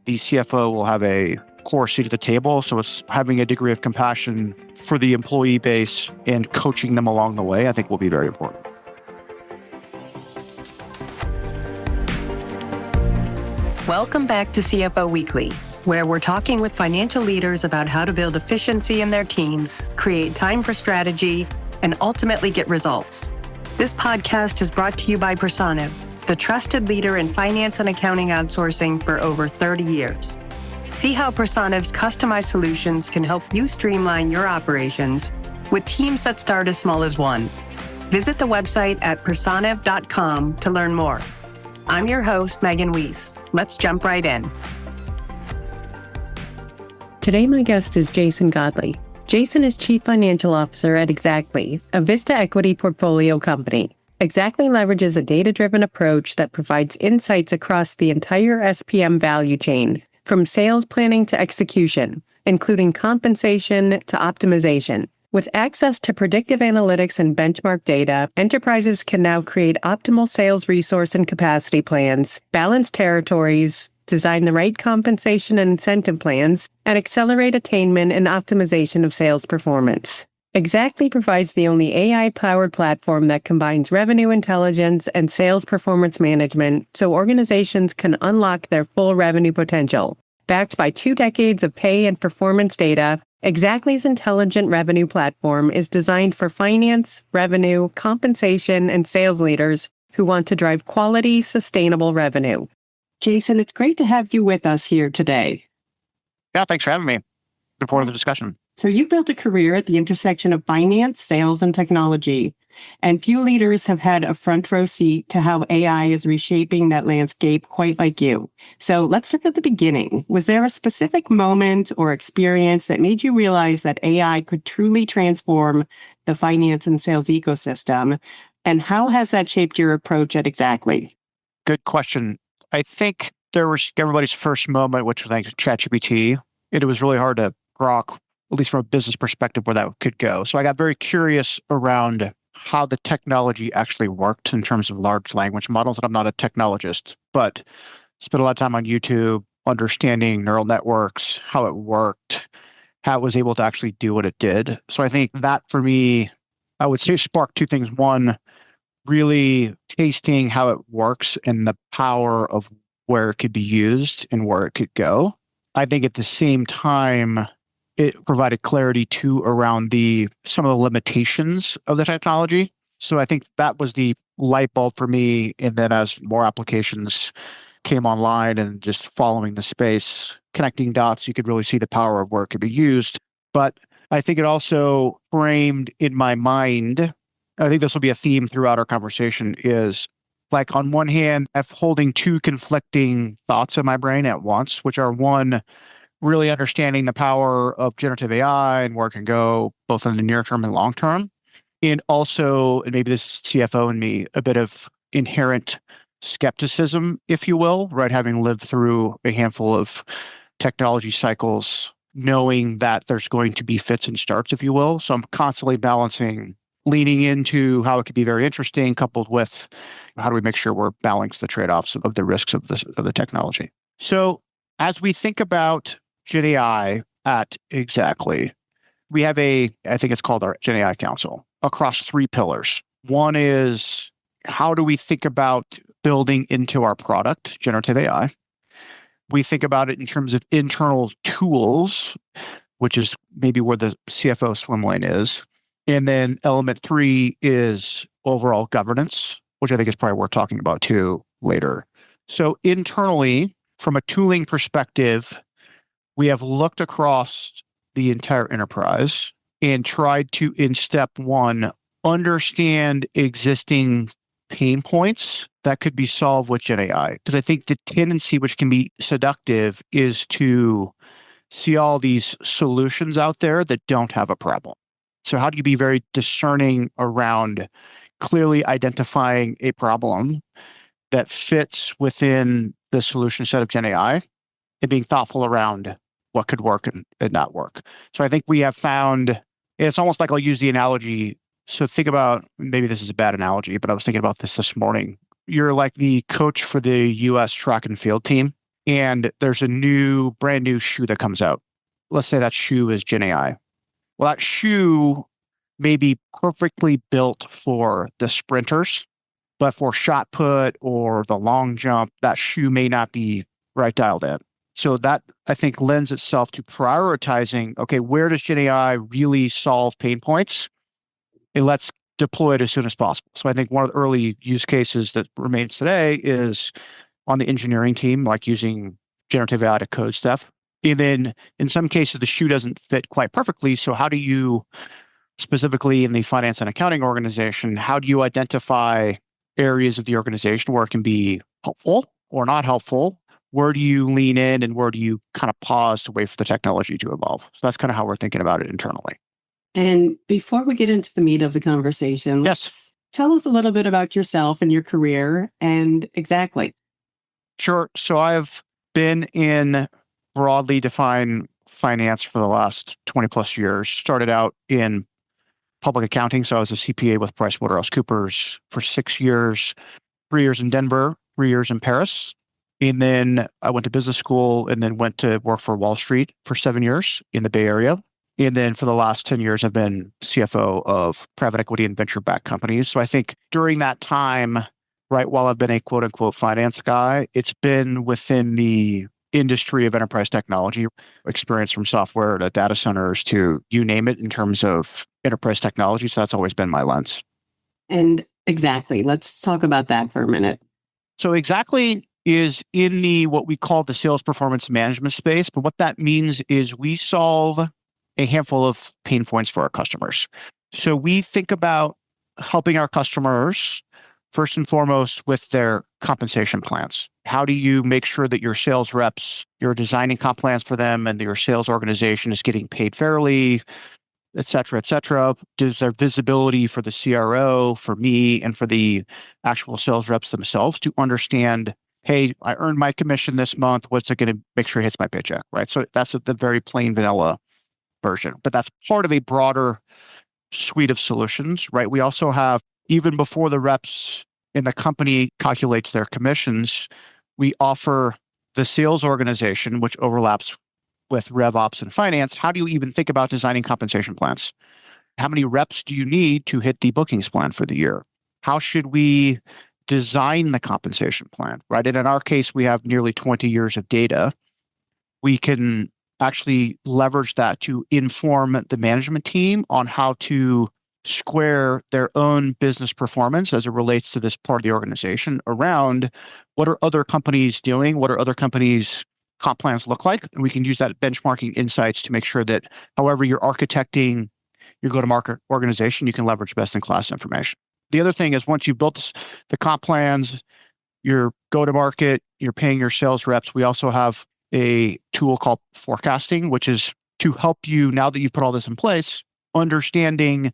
the CFO will have a core seat at the table. So it's having a degree of compassion for the employee base and coaching them along the way, I think will be very important. Welcome back to CFO Weekly, where we're talking with financial leaders about how to build efficiency in their teams, create time for strategy, and ultimately get results. This podcast is brought to you by Personiv, the trusted leader in finance and accounting outsourcing for over 30 years. See how Personiv's customized solutions can help you streamline your operations with teams that start as small as one. Visit the website at personiv.com to learn more. I'm your host, Megan Weis. Let's jump right in. Today, my guest is Jason Godley. Jason is Chief Financial Officer at Xactly, a Vista Equity portfolio company. Xactly leverages a data-driven approach that provides insights across the entire SPM value chain, from sales planning to execution, including compensation to optimization. With access to predictive analytics and benchmark data, enterprises can now create optimal sales resource and capacity plans, balance territories, design the right compensation and incentive plans, and accelerate attainment and optimization of sales performance. Xactly provides the only AI-powered platform that combines revenue intelligence and sales performance management so organizations can unlock their full revenue potential. Backed by 2 decades of pay and performance data, Xactly's intelligent revenue platform is designed for finance, revenue, compensation, and sales leaders who want to drive quality, sustainable revenue. Jason, it's great to have you with us here today. Yeah, thanks for having me. Looking forward to the discussion. So you've built a career at the intersection of finance, sales, and technology, and few leaders have had a front row seat to how AI is reshaping that landscape quite like you. So let's start at the beginning. Was there a specific moment or experience that made you realize that AI could truly transform the finance and sales ecosystem? And how has that shaped your approach at Xactly? Good question. I think there was everybody's first moment, which was like ChatGPT. It was really hard to grok, at least from a business perspective, where that could go. So I got very curious around how the technology actually worked in terms of large language models. And I'm not a technologist, but spent a lot of time on YouTube understanding neural networks, how it worked, how it was able to actually do what it did. So I think that for me, I would say sparked 2 things. One, really tasting how it works and the power of where it could be used and where it could go. I think at the same time, it provided clarity too around some of the limitations of the technology. So I think that was the light bulb for me. And then as more applications came online and just following the space, connecting dots, you could really see the power of where it could be used. But I think it also framed in my mind, I think this will be a theme throughout our conversation, is like on one hand, holding 2 conflicting thoughts in my brain at once, which are one, really understanding the power of generative AI and where it can go, both in the near term and long term. And also, and maybe this is CFO in me, a bit of inherent skepticism, if you will, right? Having lived through a handful of technology cycles, knowing that there's going to be fits and starts, if you will. So I'm constantly balancing, leaning into how it could be very interesting, coupled with how do we make sure we're balancing the trade-offs of the risks of the technology. So as we think about Gen AI at Xactly, we have I think it's called our Gen AI Council, across 3 pillars. One is, how do we think about building into our product generative AI? We think about it in terms of internal tools, which is maybe where the CFO swim lane is. And then element 3 is overall governance, which I think is probably worth talking about too later. So internally, from a tooling perspective, we have looked across the entire enterprise and tried to, in step 1, understand existing pain points that could be solved with Gen AI. Because I think the tendency, which can be seductive, is to see all these solutions out there that don't have a problem. So how do you be very discerning around clearly identifying a problem that fits within the solution set of Gen AI and being thoughtful around what could work and not work? So I think we have found, it's almost like, I'll use the analogy. So think about, maybe this is a bad analogy, but I was thinking about this morning. You're like the coach for the US track and field team, and there's a brand new shoe that comes out. Let's say that shoe is Gen AI. Well, that shoe may be perfectly built for the sprinters, but for shot put or the long jump, that shoe may not be right dialed in. So that, I think, lends itself to prioritizing, okay, where does Gen AI really solve pain points? And let's deploy it as soon as possible. So I think one of the early use cases that remains today is on the engineering team, like using generative AI to code stuff. And then in some cases, the shoe doesn't fit quite perfectly. So how do you, specifically in the finance and accounting organization, how do you identify areas of the organization where it can be helpful or not helpful? Where do you lean in and where do you kind of pause to wait for the technology to evolve? So that's kind of how we're thinking about it internally. And before we get into the meat of the conversation, Yes. tell us a little bit about yourself and your career and Xactly. Sure. So I've been in broadly defined finance for the last 20 plus years. Started out in public accounting. So I was a CPA with PricewaterhouseCoopers for 6 years, 3 years in Denver, 3 years in Paris. And then I went to business school and then went to work for Wall Street for 7 years in the Bay Area. And then for the last 10 years, I've been CFO of private equity and venture-backed companies. So I think during that time, right, while I've been a quote unquote finance guy, it's been within the industry of enterprise technology, experience from software to data centers to you name it in terms of enterprise technology. So that's always been my lens. And Xactly, let's talk about that for a minute. So Xactly is in the what we call the sales performance management space. But what that means is we solve a handful of pain points for our customers. So we think about helping our customers first and foremost with their compensation plans. How do you make sure that your sales reps, you're designing comp plans for them and your sales organization is getting paid fairly, et cetera, et cetera? Is there visibility for the CRO, for me, and for the actual sales reps themselves to understand, hey, I earned my commission this month. What's it going to make sure it hits my paycheck, right? So that's the very plain vanilla version, but that's part of a broader suite of solutions, right? We also have, even before the reps in the company calculates their commissions, we offer the sales organization, which overlaps with RevOps and finance. How do you even think about designing compensation plans? How many reps do you need to hit the bookings plan for the year? How should we design the compensation plan, right? And in our case, we have nearly 20 years of data. We can actually leverage that to inform the management team on how to square their own business performance as it relates to this part of the organization around what are other companies doing, what are other companies' comp plans look like, and we can use that benchmarking insights to make sure that however you're architecting your go-to-market organization, you can leverage best-in-class information. The other thing is once you've built the comp plans, your go-to-market, you're paying your sales reps, we also have a tool called forecasting, which is to help you, now that you've put all this in place, understanding,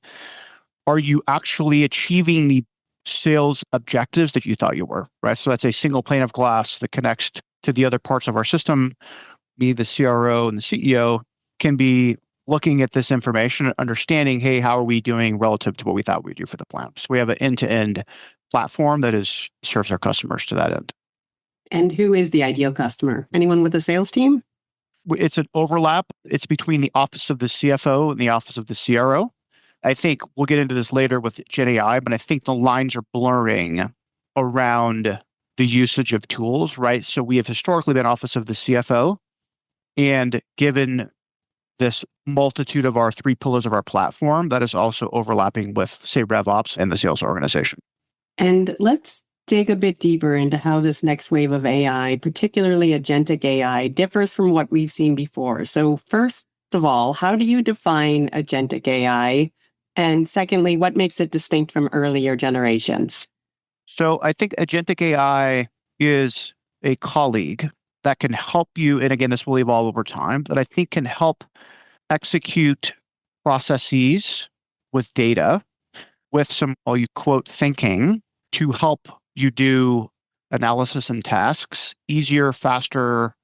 are you actually achieving the sales objectives that you thought you were, right? So that's a single pane of glass that connects to the other parts of our system. Me, the CRO, and the CEO can be looking at this information and understanding, hey, how are we doing relative to what we thought we'd do for the plan? So we have an end-to-end platform that serves our customers to that end. And who is the ideal customer? Anyone with a sales team? It's an overlap. It's between the office of the CFO and the office of the CRO. I think we'll get into this later with Gen AI, but I think the lines are blurring around the usage of tools, right? So we have historically been office of the CFO, and given this multitude of our 3 pillars of our platform, that is also overlapping with, say, RevOps and the sales organization. And let's dig a bit deeper into how this next wave of AI, particularly agentic AI, differs from what we've seen before. So first of all, how do you define agentic AI? And secondly, what makes it distinct from earlier generations? So I think agentic AI is a colleague that can help you, and again, this will evolve over time, that I think can help execute processes with data, with some, I'll you quote, thinking to help you do analysis and tasks easier, faster,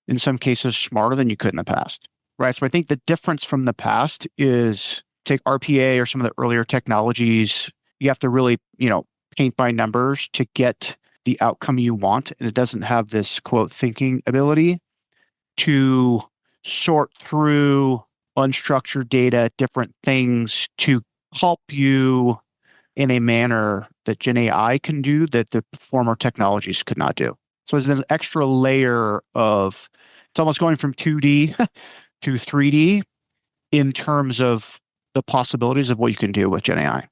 in some cases smarter than you could in the past, right? So I think the difference from the past is take RPA or some of the earlier technologies, you have to really, paint by numbers to get the outcome you want, and it doesn't have this quote thinking ability to sort through unstructured data, different things to help you in a manner that Gen AI can do that the former technologies could not do. So there's an extra layer of, it's almost going from 2D to 3D in terms of the possibilities of what you can do with Gen AI.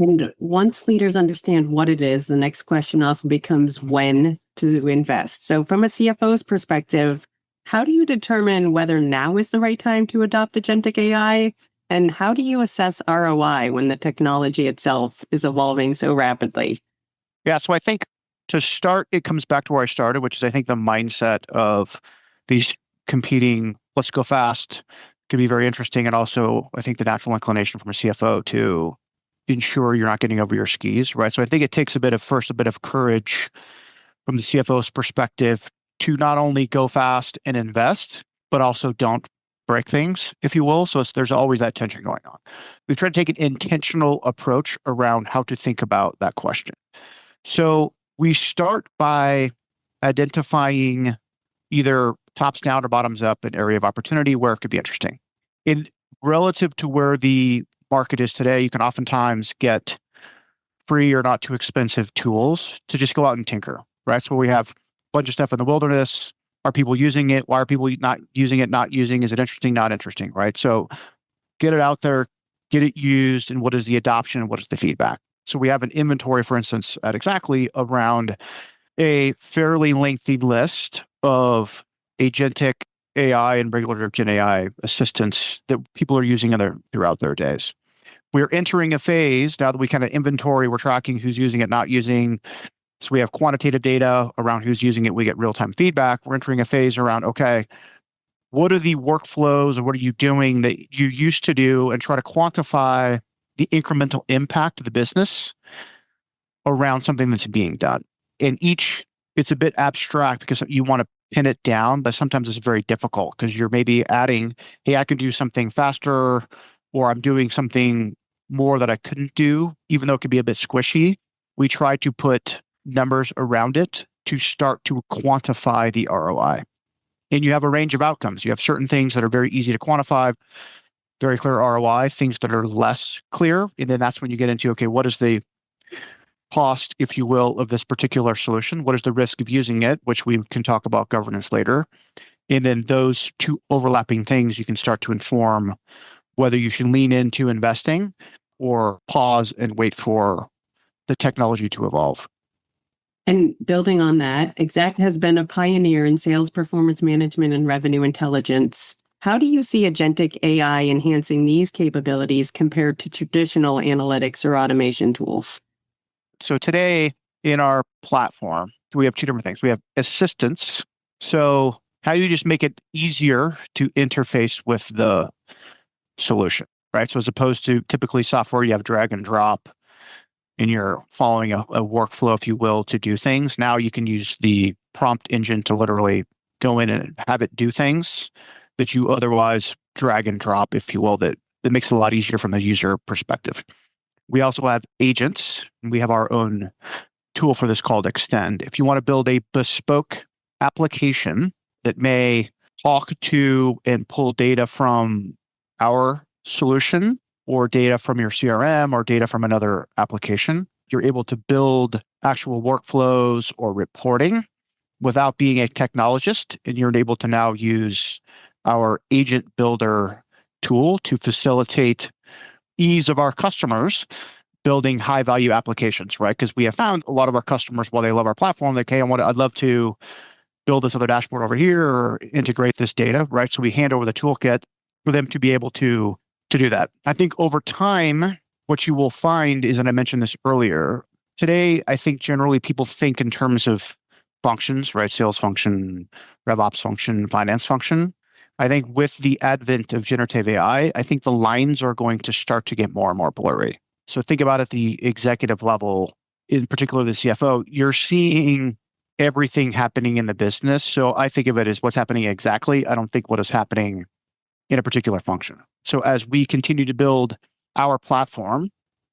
And once leaders understand what it is, the next question often becomes when to invest. So from a CFO's perspective, how do you determine whether now is the right time to adopt agentic AI? And how do you assess ROI when the technology itself is evolving so rapidly? Yeah, so I think to start, it comes back to where I started, which is I think the mindset of these competing, let's go fast, could be very interesting. And also, I think the natural inclination from a CFO to ensure you're not getting over your skis, right? So I think it takes a bit of courage from the CFO's perspective to not only go fast and invest, but also don't break things, if you will. So there's always that tension going on. We try to take an intentional approach around how to think about that question. So we start by identifying either tops down or bottoms up an area of opportunity where it could be interesting. In relative to where the market is today, you can oftentimes get free or not too expensive tools to just go out and tinker, right? So we have a bunch of stuff in the wilderness. Are people using it? Why are people not using it? Not using? Is it interesting? Not interesting, right? So get it out there, get it used, and what is the adoption and what is the feedback? So we have an inventory, for instance, at Xactly around a fairly lengthy list of agentic AI and regular Gen AI assistants that people are using throughout their days. We're entering a phase now that we kind of inventory, we're tracking who's using it, not using. So we have quantitative data around who's using it. We get real-time feedback. We're entering a phase around, okay, what are the workflows or what are you doing that you used to do, and try to quantify the incremental impact of the business around something that's being done. And it's a bit abstract because you want to pin it down, but sometimes it's very difficult because you're maybe adding, hey, I can do something faster, or I'm doing something more that I couldn't do, even though it could be a bit squishy. We try to put numbers around it to start to quantify the ROI. And you have a range of outcomes. You have certain things that are very easy to quantify, very clear ROI, things that are less clear. And then that's when you get into, okay, what is the cost, if you will, of this particular solution? What is the risk of using it, which we can talk about governance later. And then those two overlapping things, you can start to inform whether you should lean into investing or pause and wait for the technology to evolve. And building on that, Xact has been a pioneer in sales performance management and revenue intelligence. How do you see agentic AI enhancing these capabilities compared to traditional analytics or automation tools? So today in our platform, we have two different things. We have assistants. So how do you just make it easier to interface with the solution, right? So as opposed to typically software, you have drag and drop and you're following a workflow, if you will, to do things. Now you can use the prompt engine to literally go in and have it do things that you otherwise drag and drop, if you will, that makes it a lot easier from the user perspective. We also have agents. We have our own tool for this called Extend. If you want to build a bespoke application that may talk to and pull data from our solution or data from your CRM or data from another application, you're able to build actual workflows or reporting without being a technologist. And you're able to now use our agent builder tool to facilitate ease of our customers building high value applications, right? Because we have found a lot of our customers, while they love our platform, like, hey, I'd love to build this other dashboard over here or integrate this data, right? So we hand over the toolkit for them to be able to do that. I think over time, what you will find is, and I mentioned this earlier, today, I think generally people think in terms of functions, right? Sales function, RevOps function, finance function. I think with the advent of generative AI, I think the lines are going to start to get more and more blurry. So think about at the executive level, in particular the CFO, you're seeing everything happening in the business. So I think of it as what's happening exactly. I don't think what is happening in a particular function. So as we continue to build our platform,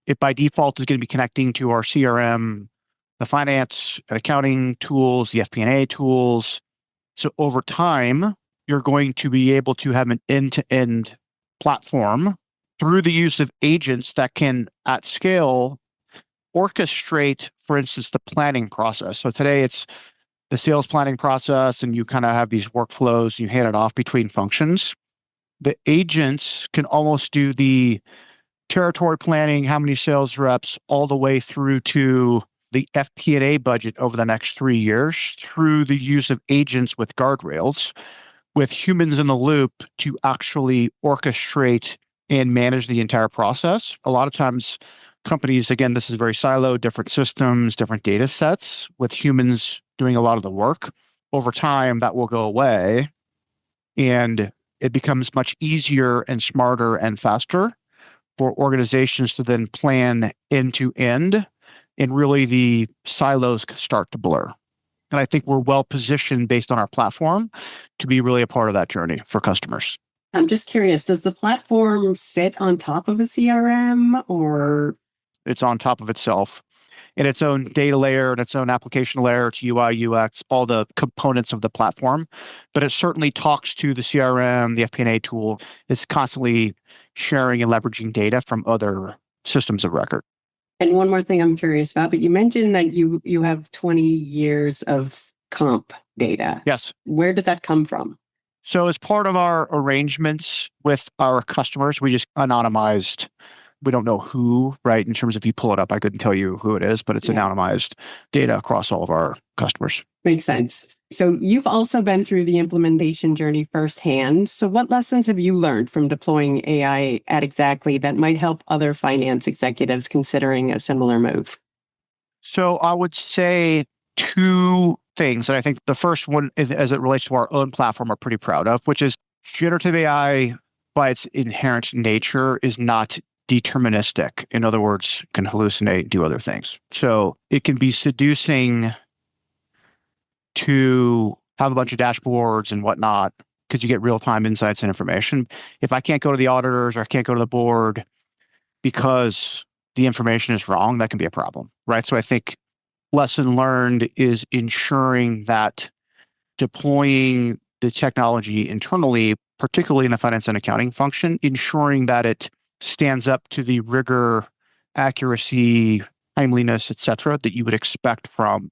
it by default is going to be connecting to our CRM the finance and accounting tools, the FP&A tools. So over time, you're going to be able to have an end-to-end platform through the use of agents that can, at scale, orchestrate, for instance, the planning process. So today it's the sales planning process, and you kind of have these workflows, you hand it off between functions. The agents can almost do the territory planning, how many sales reps, all the way through to the FP&A budget over the next 3 years through the use of agents with guardrails, with humans in the loop to actually orchestrate and manage the entire process. A lot of times, companies, again, this is very siloed, different systems, different data sets, with humans doing a lot of the work. Over time, that will go away, and it becomes much easier and smarter and faster for organizations to then plan end to end, and really the silos start to blur. And I think we're well positioned based on our platform to be really a part of that journey for customers. I'm just curious, does the platform sit on top of a CRM or? It's on top of itself in its own data layer and its own application layer, its UI, UX, all the components of the platform. But it certainly talks to the CRM, the FP&A tool. It's constantly sharing and leveraging data from other systems of record. And one more thing I'm curious about, but you mentioned that you have 20 years of comp data. Yes. Where did that come from? So as part of our arrangements with our customers, we just anonymized. We don't know who, right? In terms of if you pull it up, I couldn't tell you who it is, but it's anonymized data across all of our customers. Makes sense. So you've also been through the implementation journey firsthand. So what lessons have you learned from deploying AI at Xactly that might help other finance executives considering a similar move? So I would say two things. And I think the first one, is, as it relates to our own platform, we're pretty proud of, which is generative AI by its inherent nature is not deterministic. In other words, can hallucinate, do other things. So it can be seducing to have a bunch of dashboards and whatnot, because you get real-time insights and information. If I can't go to the auditors or I can't go to the board because the information is wrong, that can be a problem, right? So I think lesson learned is ensuring that deploying the technology internally, particularly in the finance and accounting function, ensuring that it stands up to the rigor, accuracy, timeliness, et cetera, that you would expect from,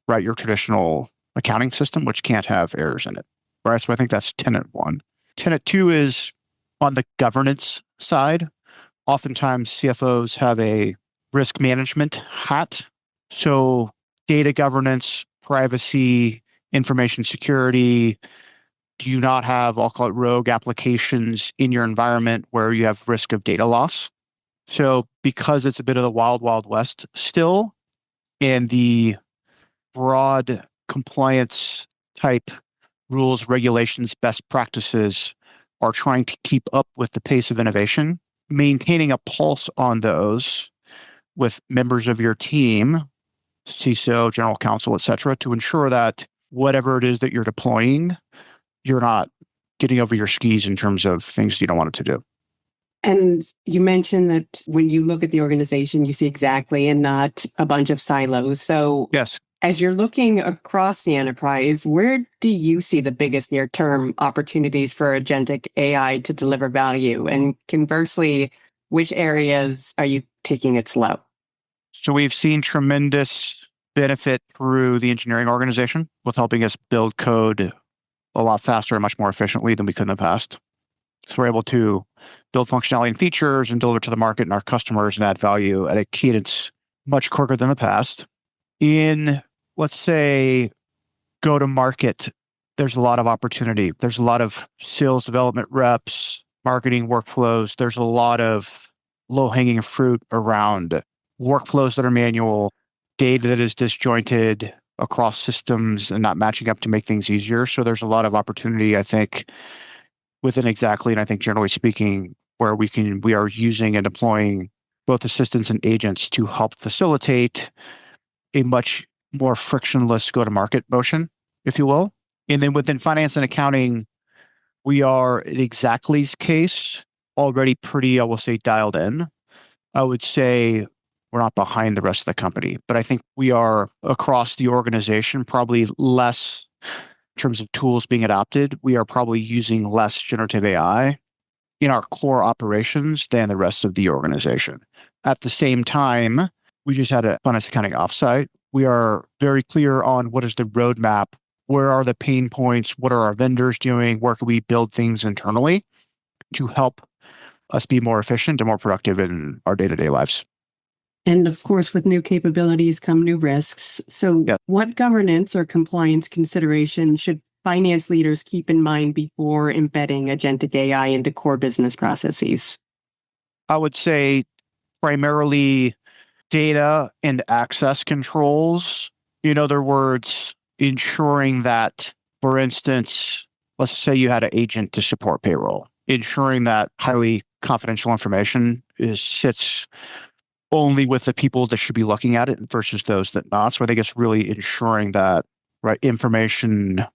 right, your traditional accounting system, which can't have errors in it, right? So I think that's tenet one. Tenet two is on the governance side. Oftentimes CFOs have a risk management hat. So data governance, privacy, information security. Do you not have, I'll call it rogue applications in your environment where you have risk of data loss? So because it's a bit of the wild, wild west still, and the broad compliance type rules, regulations, best practices are trying to keep up with the pace of innovation, maintaining a pulse on those with members of your team, CISO, general counsel, et cetera, to ensure that whatever it is that you're deploying, you're not getting over your skis in terms of things you don't want it to do. And you mentioned that when you look at the organization, you see Xactly and not a bunch of silos. So yes, as you're looking across the enterprise, where do you see the biggest near-term opportunities for agentic AI to deliver value? And conversely, which areas are you taking it slow? So we've seen tremendous benefit through the engineering organization with helping us build code a lot faster and much more efficiently than we could in the past. So we're able to build functionality and features and deliver to the market and our customers and add value at a cadence much quicker than the past. In, let's say, go to market, there's a lot of opportunity. There's a lot of sales development reps, marketing workflows. There's a lot of low-hanging fruit around workflows that are manual, data that is disjointed across systems and not matching up to make things easier. So there's a lot of opportunity, I think, within Xactly, and I think generally speaking, where we are using and deploying both assistants and agents to help facilitate a much more frictionless go-to-market motion, if you will. And then within finance and accounting, we are, in Xactly's case, already pretty, I will say, dialed in. I would say We're not behind the rest of the company. But I think we are across the organization, probably less in terms of tools being adopted. We are probably using less generative AI in our core operations than the rest of the organization. At the same time, we just had a finance accounting offsite. We are very clear on what is the roadmap, where are the pain points, what are our vendors doing, where can we build things internally to help us be more efficient and more productive in our day-to-day lives. And of course, with new capabilities come new risks. So what governance or compliance considerations should finance leaders keep in mind before embedding agentic AI into core business processes? I would say primarily data and access controls. In other words, ensuring that, for instance, let's say you had an agent to support payroll, ensuring that highly confidential information sits only with the people that should be looking at it versus those that not. So I think it's really ensuring that information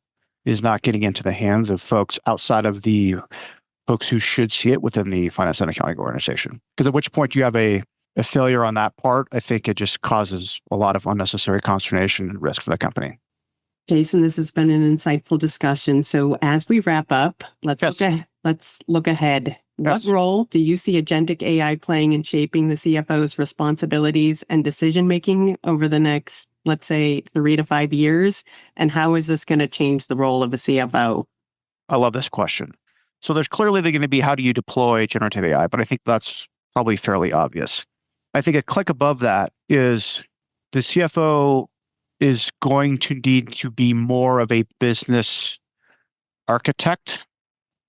is not getting into the hands of folks outside of the folks who should see it within the finance and accounting organization. Because at which point you have a failure on that part, I think it just causes a lot of unnecessary consternation and risk for the company. Jason, this has been an insightful discussion. So as we wrap up, let's look ahead. What role do you see agentic AI playing in shaping the CFO's responsibilities and decision-making over the next, let's say, 3 to 5 years? And how is this going to change the role of a CFO? I love this question. So there's clearly going to be, how do you deploy generative AI? But I think that's probably fairly obvious. I think a click above that is the CFO is going to need to be more of a business architect.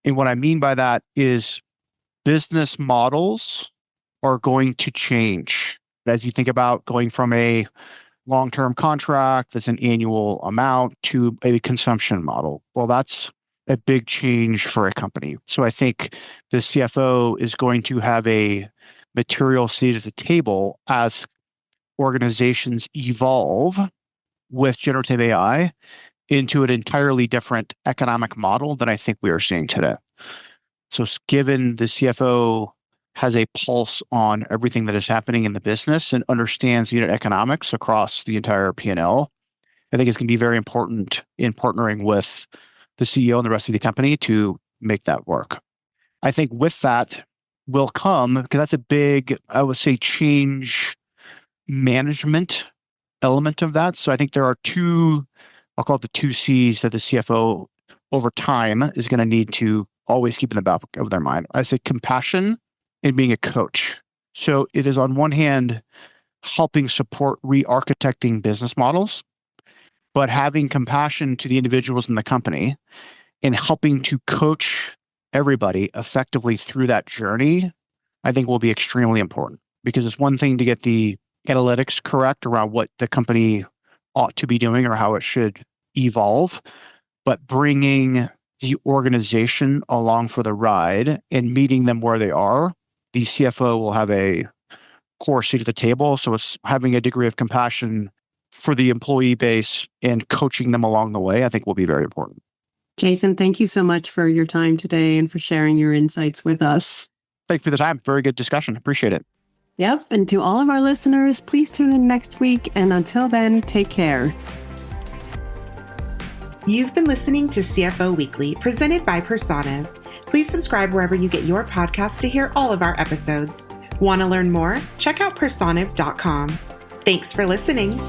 And what I mean by that is business models are going to change as you think about going from a long-term contract that's an annual amount to a consumption model. Well, that's a big change for a company. So I think the CFO is going to have a material seat at the table as organizations evolve with generative AI into an entirely different economic model than I think we are seeing today. So given the CFO has a pulse on everything that is happening in the business and understands unit economics across the entire P&L, I think it's going to be very important in partnering with the CEO and the rest of the company to make that work. I think with that will come, because that's a big, I would say, change management element of that. So I think there are I'll call it the 2 C's that the CFO over time is going to need to always keep in the back of their mind. I say compassion and being a coach. So it is on one hand, helping support re-architecting business models, but having compassion to the individuals in the company and helping to coach everybody effectively through that journey, I think will be extremely important. Because it's one thing to get the analytics correct around what the company ought to be doing or how it should evolve, but bringing the organization along for the ride and meeting them where they are, the CFO will have a core seat at the table. So it's having a degree of compassion for the employee base and coaching them along the way, I think will be very important. Jason, thank you so much for your time today and for sharing your insights with us. Thank you for the time. Very good discussion. Appreciate it. Yep. And to all of our listeners, please tune in next week. And until then, take care. You've been listening to CFO Weekly, presented by Personav. Please subscribe wherever you get your podcasts to hear all of our episodes. Want to learn more? Check out personav.com. Thanks for listening.